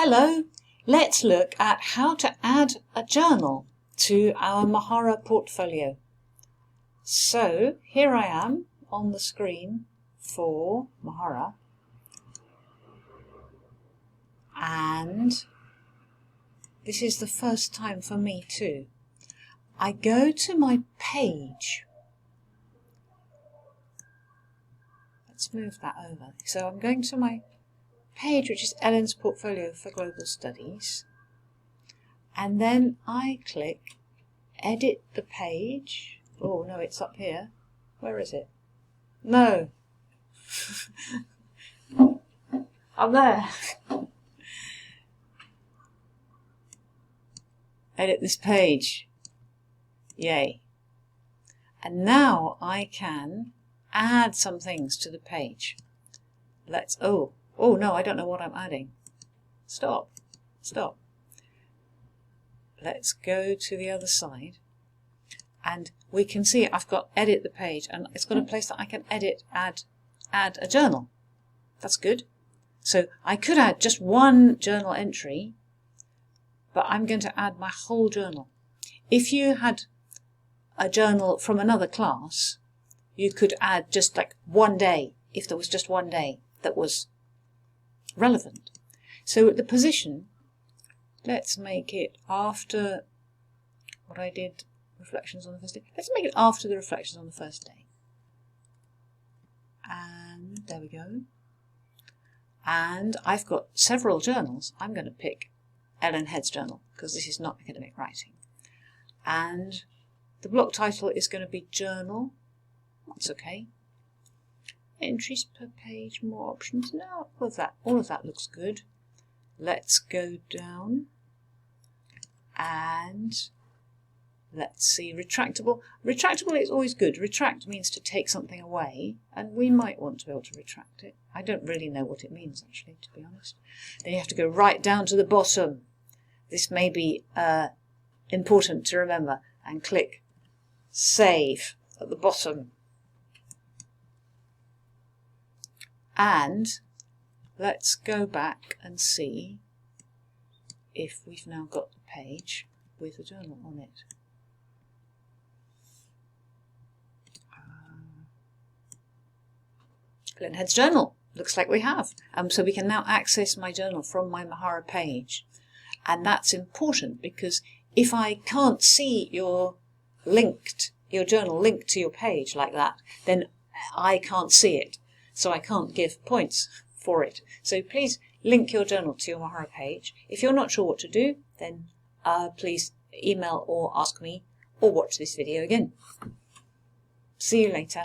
Hello, let's look at how to add a journal to our Mahara portfolio. So here I am on the screen for Mahara, and this is the first time for me too. I go to my page. Let's move that over. So I'm going to my page, which is Ellen's Portfolio for Global Studies, and then I click Edit the Page. Oh no, it's up here. Where is it? No. Up there. Edit this page. Yay. And now I can add some things to the page. Oh no, I don't know what I'm adding. Stop. Let's go to the other side, and we can see I've got edit the page, and it's got a place that I can add a journal. That's good. So I could add just one journal entry, but I'm going to add my whole journal. If you had a journal from another class, you could add just like one day, if there was just one day that was relevant. So at the position, let's make it after what I did, reflections on the first day. Let's make it after the reflections on the first day. And there we go. And I've got several journals. I'm going to pick Ellen Head's journal because this is not academic writing. And the block title is going to be journal. That's okay. Entries per page, more options. No, all of that looks good. Let's go down and let's see, retractable. Retractable is always good. Retract means to take something away, and we might want to be able to retract it. I don't really know what it means, actually, to be honest. Then you have to go right down to the bottom. This may be important to remember, and click Save at the bottom. And let's go back and see if we've now got the page with the journal on it. Ellen Head's journal. Looks like we have. So we can now access my journal from my Mahara page. And that's important because if I can't see your journal linked to your page like that, then I can't see it. So I can't give points for it. So please link your journal to your Mahara page. If you're not sure what to do, then please email or ask me or watch this video again. See you later.